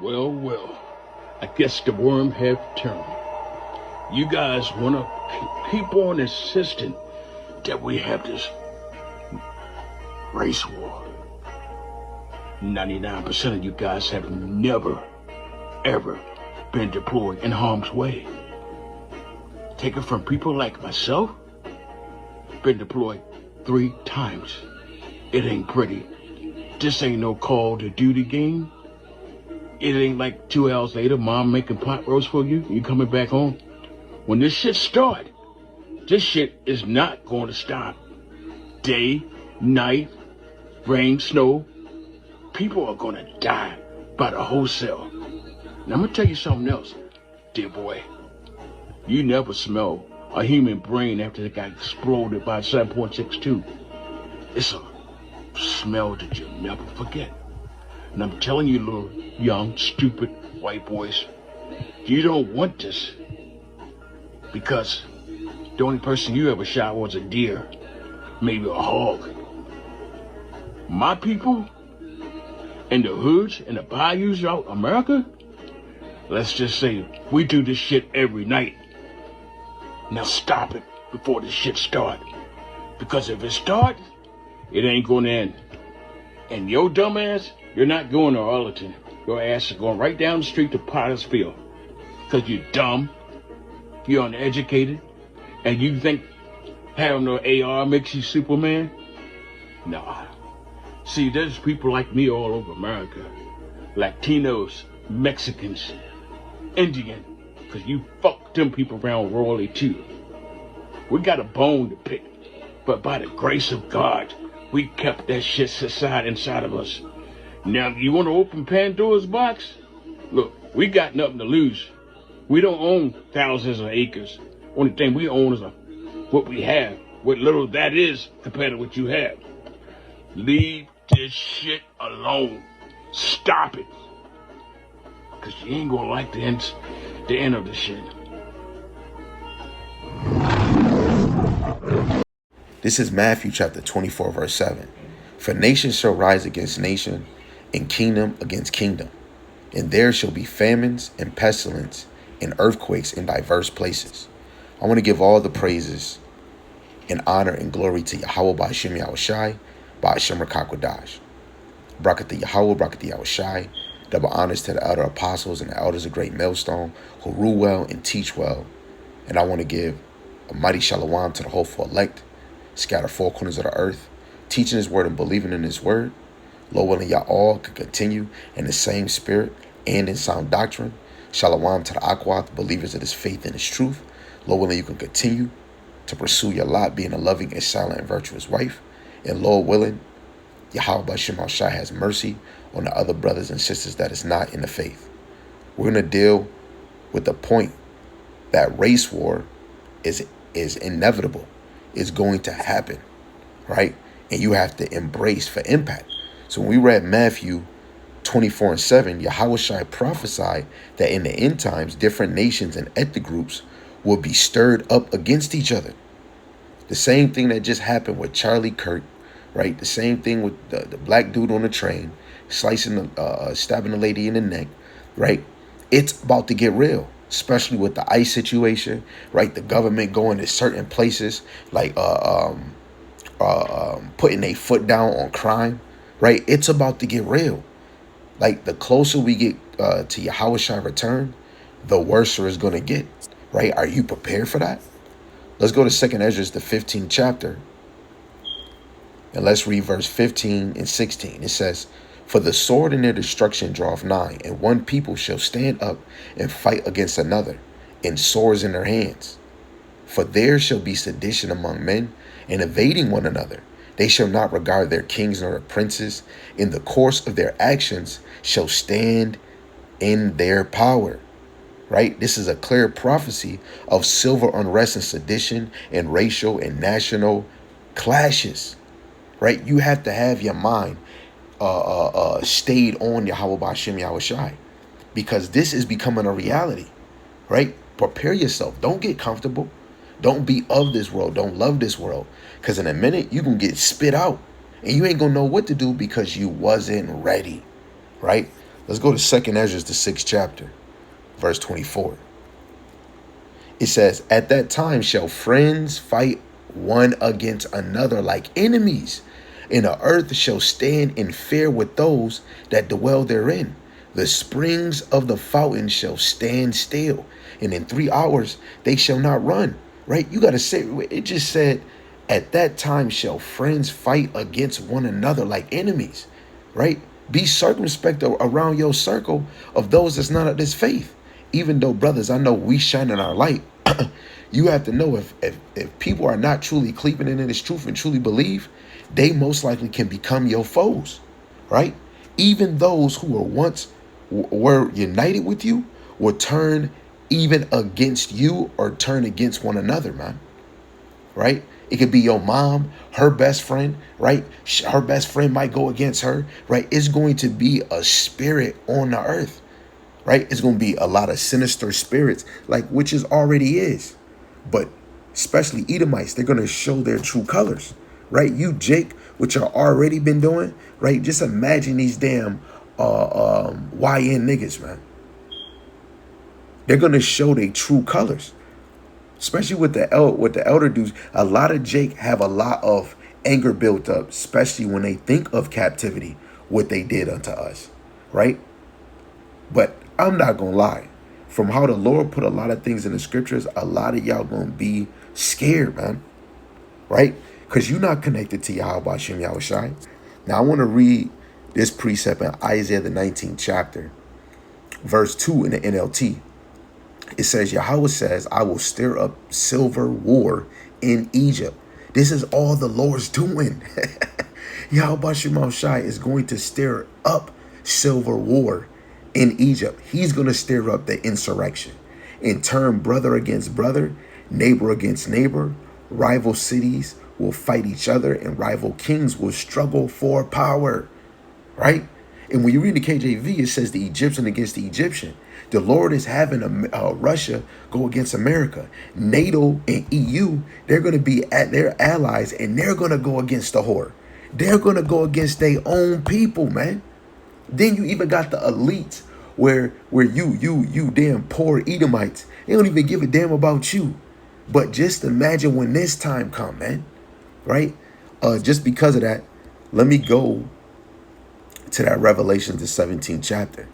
Well, well, I guess the worm have turned. You guys want to keep on insisting that we have this race war. 99% of you guys have never, ever been deployed in harm's way. Take it from people like myself, been deployed 3 times. It ain't pretty. This ain't no Call to Duty game. It ain't like 2 hours later, mom making pot roast for you, you coming back home. When this shit start, this shit is not going to stop. Day, night, rain, snow, people are going to die by the wholesale. Now I'm going to tell you something else, dear boy. You never smell a human brain after it got exploded by 7.62. It's a smell that you'll never forget. And I'm telling you, little young, stupid white boys, you don't want this. Because the only person you ever shot was a deer, maybe a hog. My people in the hoods and the bayous out America, let's just say we do this shit every night. Now stop it before this shit start. Because if it starts, it ain't gonna end. And your dumb ass, you're not going to Arlington. Your ass is going right down the street to Pottersfield. Because you're dumb, you're uneducated, and you think having no AR makes you Superman? Nah. See, there's people like me all over America. Latinos, Mexicans, Indian, because you fucked them people around royally too. We got a bone to pick, but by the grace of God, we kept that shit inside of us. Now, you want to open Pandora's box? Look, we got nothing to lose. We don't own thousands of acres. Only thing we own is what we have, what little that is compared to what you have. Leave this shit alone. Stop it. Because you ain't going to like the end of this shit. This is Matthew chapter 24, verse 7. For nation shall rise against nation, and kingdom against kingdom. And there shall be famines and pestilence and earthquakes in diverse places. I want to give all the praises and honor and glory to Yahweh Ba'ashem Yahushai, Ba'ashem Rakakwadash. Brakati Yahweh, Brakati Yahushai. Double honors to the elder apostles and the elders of Great Millstone who rule well and teach well. And I want to give a mighty shalom to the hopeful elect, scattered 4 corners of the earth, teaching his word and believing in his word. Lord willing, y'all all could continue in the same spirit and in sound doctrine. Shalom to the Aquat, the believers of his faith and his truth. Lord willing, you can continue to pursue your lot, being a loving and silent and virtuous wife. And Lord willing, Yahweh B'Shem Shai has mercy on the other brothers and sisters that is not in the faith. We're going to deal with the point that race war is inevitable. It's going to happen, right? And you have to embrace for impact. So when we read Matthew 24 and 7, Yahweh Shai prophesied that in the end times, different nations and ethnic groups will be stirred up against each other. The same thing that just happened with Charlie Kirk, right? The same thing with the black dude on the train, stabbing the lady in the neck, right? It's about to get real, especially with the ICE situation, right? The government going to certain places, like putting a foot down on crime, right? It's about to get real. Like, the closer we get to Yahweh Shai return, the worse it's going to get, right? Are you prepared for that? Let's go to 2nd Ezra, the 15th chapter. And let's read verse 15 and 16. It says, for the sword in their destruction draweth nigh, and one people shall stand up and fight against another, and swords in their hands. For there shall be sedition among men, and evading one another. They shall not regard their kings nor their princes. In the course of their actions shall stand in their power. Right? This is a clear prophecy of civil unrest and sedition and racial and national clashes. Right? You have to have your mind stayed on Yahweh Ba'ashem Yahushai, because this is becoming a reality. Right? Prepare yourself. Don't get comfortable. Don't be of this world. Don't love this world. Because in a minute, you can get spit out. And you ain't going to know what to do because you wasn't ready. Right? Let's go to 2nd Ezra, the 6th chapter, verse 24. It says, at that time shall friends fight one against another like enemies, and the earth shall stand in fear with those that dwell therein. The springs of the fountain shall stand still, and in 3 hours they shall not run. Right? You got to say, it just said, at that time shall friends fight against one another like enemies. Right? Be circumspect around your circle of those that's not of this faith. Even though, brothers, I know we shine in our light, you have to know if people are not truly cleaving into this truth and truly believe, they most likely can become your foes, right? Even those who were once were united with you will turn even against you or turn against one another, man, right? It could be your mom, her best friend, right? Her best friend might go against her, right? It's going to be a spirit on the earth, right? It's going to be a lot of sinister spirits, like which is already is. But especially Edomites, they're going to show their true colors, right? You, Jake, which are already been doing, right? Just imagine these damn YN niggas, man. They're going to show their true colors, especially with the elder dudes. A lot of Jake have a lot of anger built up, especially when they think of captivity, what they did unto us, right? But I'm not going to lie. From how the Lord put a lot of things in the scriptures, a lot of y'all going to be scared, man. Right? Because you're not connected to Yahweh Shem Yahushai. Now, I want to read this precept in Isaiah, the 19th chapter, verse 2 in the NLT. It says, Yahweh says, I will stir up silver war in Egypt. This is all the Lord's doing. Yahweh Shem Yahushai is going to stir up silver war in Egypt. He's going to stir up the insurrection and turn brother against brother, neighbor against neighbor. Rival cities will fight each other and rival kings will struggle for power, right? And when you read the KJV, it says the Egyptian against the Egyptian. The Lord is having Russia go against America. NATO and EU, they're going to be at their allies and they're going to go against the whore. They're going to go against their own people, man. Then you even got the elites where you damn poor Edomites, they don't even give a damn about you. But just imagine when this time come, man, right? Just because of that, let me go to that Revelation, the 17th chapter.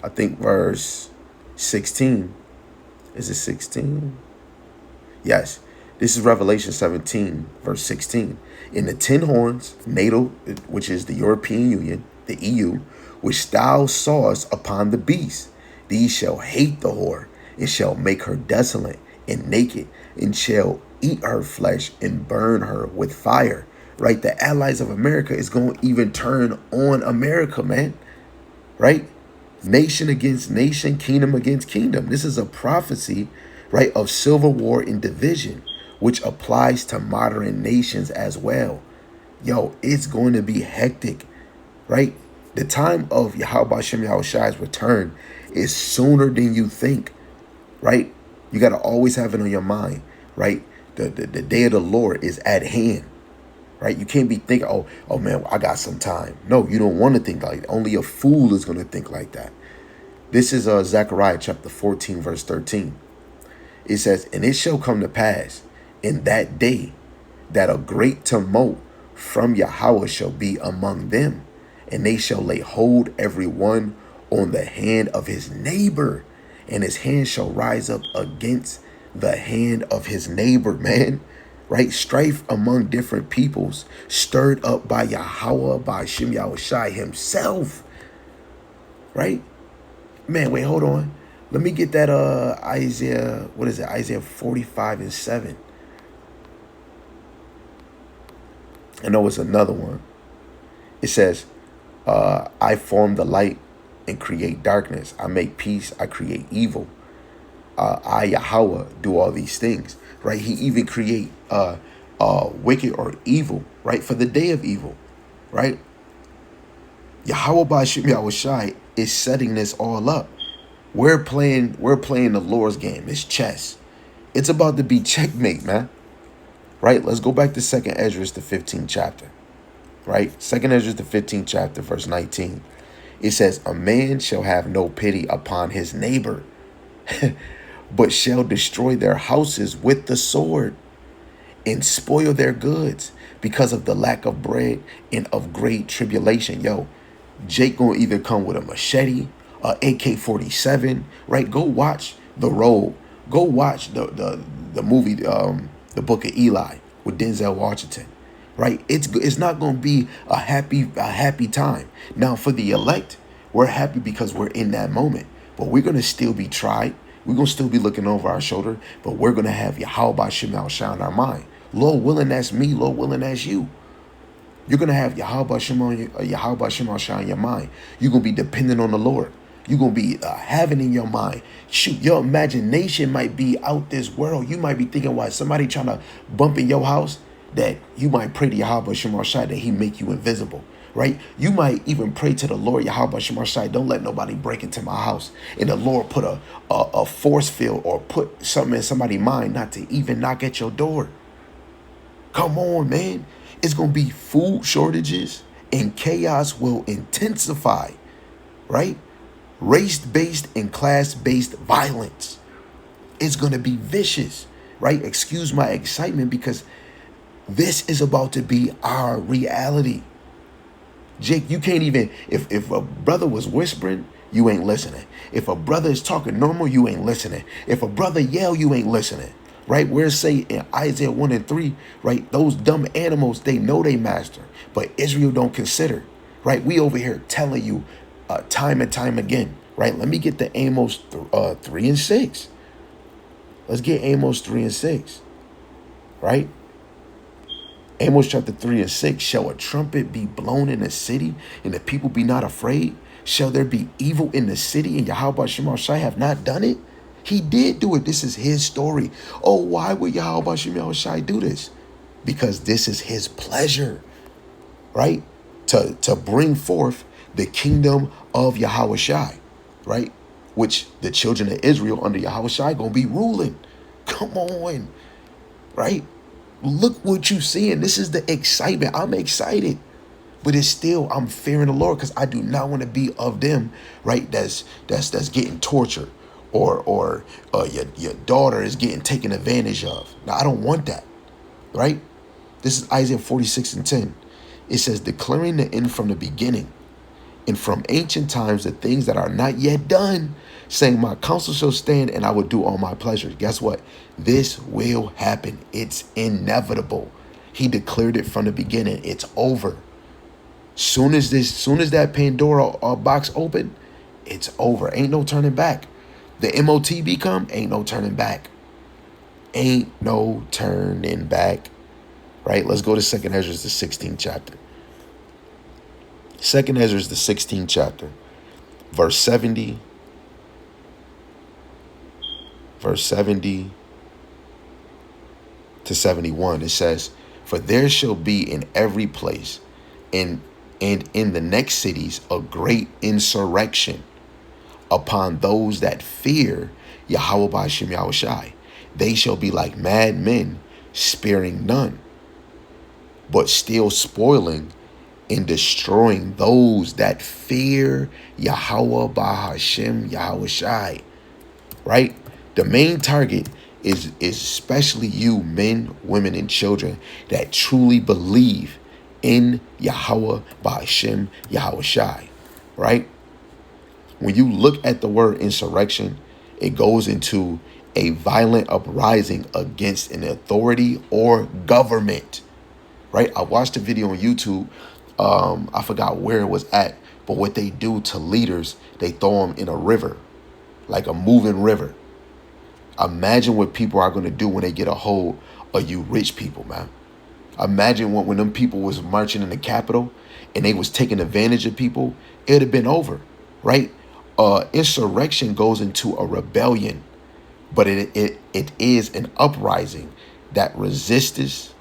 I think verse 16. Is it 16? Yes. This is Revelation 17, verse 16. In the 10 horns, NATO, which is the European Union, the EU, which thou sawest upon the beast, these shall hate the whore, and shall make her desolate and naked, and shall eat her flesh and burn her with fire. Right? The allies of America is going to even turn on America, man. Right? Nation against nation, kingdom against kingdom. This is a prophecy, right, of civil war and division, which applies to modern nations as well. Yo, it's going to be hectic, right? The time of Yahweh Shem Yahushai's return is sooner than you think, right? You got to always have it on your mind, right? The day of the Lord is at hand, right? You can't be thinking, oh man, I got some time. No, you don't want to think like that. Only a fool is going to think like that. This is Zechariah chapter 14, verse 13. It says, and it shall come to pass in that day that a great tumult from Yahweh shall be among them, and they shall lay hold every one on the hand of his neighbor, and his hand shall rise up against the hand of his neighbor, man. Right? Strife among different peoples, stirred up by Yahweh, by Shem Yahushai himself. Right? Man, wait, hold on. Let me get that Isaiah, what is it? Isaiah 45 and 7. I know it's another one. It says, I form the light and create darkness. I make peace, I create evil. I, Yahweh, do all these things. Right? He even create wicked or evil, right? For the day of evil, right? Yahweh by Shem Yahushai is setting this all up. We're playing the Lord's game. It's chess. It's about to be checkmate, man. Right? Let's go back to 2nd Ezra, the 15th chapter. right? Second Ezra, the 15th chapter, verse 19. It says, a man shall have no pity upon his neighbor, but shall destroy their houses with the sword and spoil their goods because of the lack of bread and of great tribulation. Yo, Jake gonna either come with a machete, a AK-47, right? Go watch The Road. Go watch the movie, The Book of Eli with Denzel Washington, right? It's not gonna be a happy time. Now for the elect, we're happy because we're in that moment, but we're gonna still be tried. We're gonna still be looking over our shoulder, but we're gonna have Yahweh Shema Shah in our mind. Lord willing, that's me. Lord willing, that's you. You're going to have Yahweh Shema Shah in your mind. You're going to be dependent on the Lord. You're going to be having in your mind. Shoot, your imagination might be out this world. You might be thinking, why somebody trying to bump in your house, that you might pray to Yahweh Shema Shah that he make you invisible, right? You might even pray to the Lord, Yahweh Shema Shah, don't let nobody break into my house. And the Lord put a force field or put something in somebody's mind not to even knock at your door. Come on, man. It's going to be food shortages and chaos will intensify, right? Race-based and class-based violence. It's going to be vicious, right? Excuse my excitement because this is about to be our reality. Jake, you can't even, if a brother was whispering, you ain't listening. If a brother is talking normal, you ain't listening. If a brother yell, you ain't listening. Right? Where it say in Isaiah 1 and 3, right? Those dumb animals, they know they master, but Israel don't consider, right? We over here telling you time and time again, right? Let me get the Amos 3 and 6. Let's get Amos 3 and 6, right? Amos chapter 3 and 6. Shall a trumpet be blown in the city and the people be not afraid? Shall there be evil in the city and Yahweh Shema Shai have not done it? He did do it. This is his story. Oh, why would Yahweh Shema Shai do this? Because this is his pleasure, right? To bring forth the kingdom of Yahweh Shai, right? Which the children of Israel under Yahweh Shai gonna be ruling. Come on, right? Look what you seeing. This is the excitement. I'm excited. But it's still, I'm fearing the Lord because I do not want to be of them, right? That's getting tortured. Or your daughter is getting taken advantage of. Now, I don't want that, right? This is Isaiah 46 and 10. It says, declaring the end from the beginning and from ancient times the things that are not yet done, saying my counsel shall stand and I will do all my pleasure. Guess what? This will happen. It's inevitable. He declared it from the beginning. It's over. Soon as that Pandora box open, it's over. Ain't no turning back. The MOTB come, ain't no turning back. Ain't no turning back. Right? Let's go to 2nd Ezra, the 16th chapter. 2nd Ezra, the 16th chapter. Verse 70. Verse 70 to 71. It says, for there shall be in every place and in the next cities a great insurrection upon those that fear Yahweh by Shem Yahushai. They shall be like mad men, sparing none, but still spoiling and destroying those that fear Yahweh by Hashem Yahushai. Right? The main target is especially you, men, women, and children that truly believe in Yahweh by Hashem Yahushai. Right? When you look at the word insurrection, it goes into a violent uprising against an authority or government, right? I watched a video on YouTube. I forgot where it was at, but what they do to leaders, they throw them in a river, like a moving river. Imagine what people are going to do when they get a hold of you rich people, man. Imagine when them people was marching in the Capitol and they was taking advantage of people, it'd have been over, right? Insurrection goes into a rebellion, but it is an uprising that resists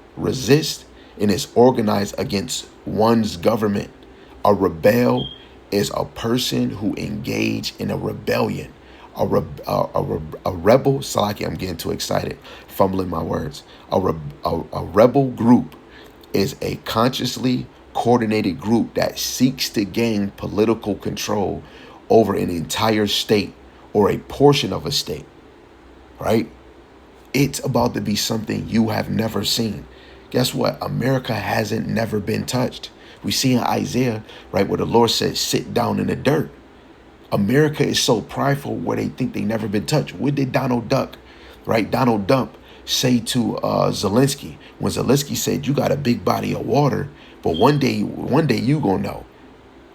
and is organized against one's government. A rebel is a person who engaged in a rebellion. A rebel, Salaki, I'm getting too excited, fumbling my words. A rebel group is a consciously coordinated group that seeks to gain political control over an entire state or a portion of a state, right? It's about to be something you have never seen. Guess what? America hasn't never been touched. We see in Isaiah, right, where the Lord said, sit down in the dirt. America is so prideful where they think they never been touched. What did Donald Duck, right? Donald Dump say to Zelensky when Zelensky said, you got a big body of water, but one day you gonna know.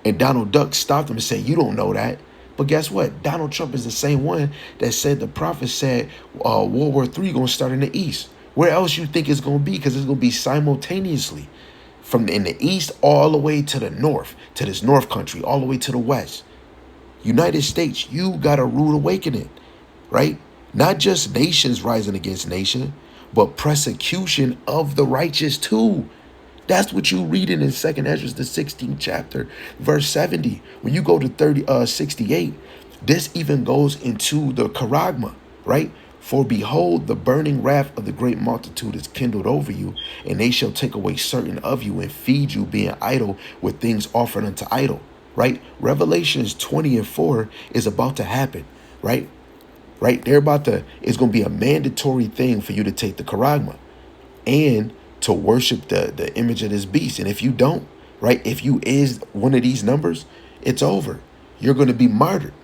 And Donald Duck stopped him and said, you don't know that. But guess what? Donald Trump is the same one that said the prophet said World War III gonna start in the East. Where else you think it's gonna be? Because it's gonna be simultaneously from in the East all the way to the North, to this North country, all the way to the West. United States, you got a rude awakening, right? Not just nations rising against nation, but persecution of the righteous too. That's what you read in 2nd Ezra, the 16th chapter, verse 70. When you go to 68, this even goes into the charagma, right? For behold, the burning wrath of the great multitude is kindled over you, and they shall take away certain of you and feed you, being idle with things offered unto idol, right? Revelations 20:4 is about to happen, right? Right? It's going to be a mandatory thing for you to take the charagma and to worship the image of this beast. And if you don't, right, if you is one of these numbers, it's over. You're going to be martyred,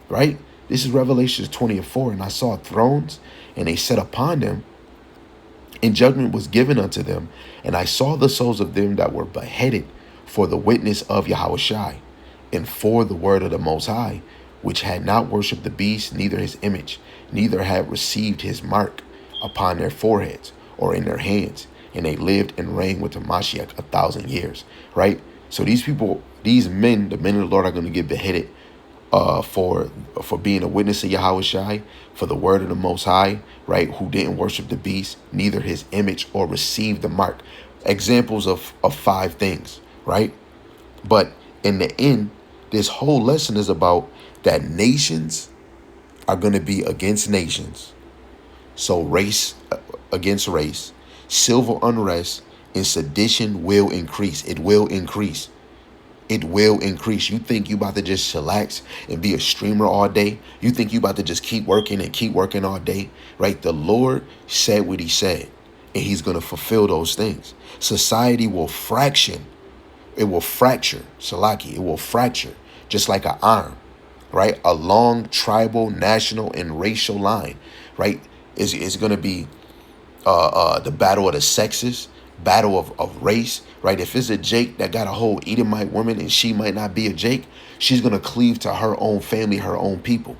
right? This is Revelations 20:4. And I saw thrones, and they sat upon them, and judgment was given unto them. And I saw the souls of them that were beheaded for the witness of Yahushua, and for the word of the Most High, which had not worshipped the beast, neither his image, neither had received his mark upon their foreheads or in their hands. And they lived and reigned with the Mashiach 1,000 years, right? So these people, these men, the men of the Lord, are going to get beheaded for being a witness of Yahushua, for the word of the Most High, right? Who didn't worship the beast, neither his image or received the mark. Examples of 5 things, right? But in the end, this whole lesson is about that nations are going to be against nations. So race against race, civil unrest, and sedition will increase. It will increase. It will increase. You think you about to just chillax and be a streamer all day? You think you about to just keep working and keep working all day, right? The Lord said what he said, and he's going to fulfill those things. Society will fraction. It will fracture, Salaki. It will fracture just like an arm, right? A long tribal, national, and racial line, right? Is going to be the battle of the sexes, battle of race, right? If it's a Jake that got a whole Edomite woman and she might not be a Jake, she's going to cleave to her own family, her own people.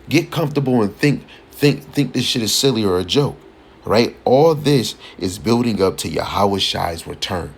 Get comfortable and think this shit is silly or a joke, right? All this is building up to Yahweh's return.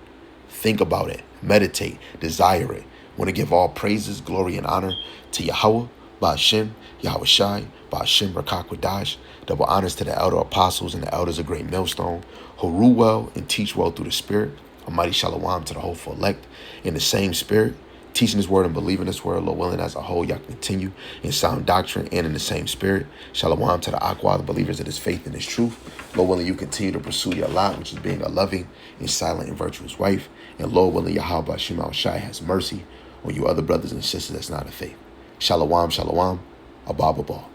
Think about it, meditate, desire it. Want to give all praises, glory, and honor to Yahweh, Ba'ashem, Yahushai, Ba'ashem, Rakakwadash. Double honors to the elder apostles and the elders of Great Millstone, who rule well and teach well through the Spirit. Almighty Shalom to the hopeful elect in the same Spirit, teaching His word and believing His word. Lord willing, as a whole, y'all continue in sound doctrine and in the same Spirit. Shalom to the Aqua, the believers of His faith and His truth. Lord willing, you continue to pursue your lot, which is being a loving and silent and virtuous wife. And Lord willing, Yahweh Shema Shai has mercy on you other brothers and sisters that's not of faith. Shalom, shalom, abba, abba.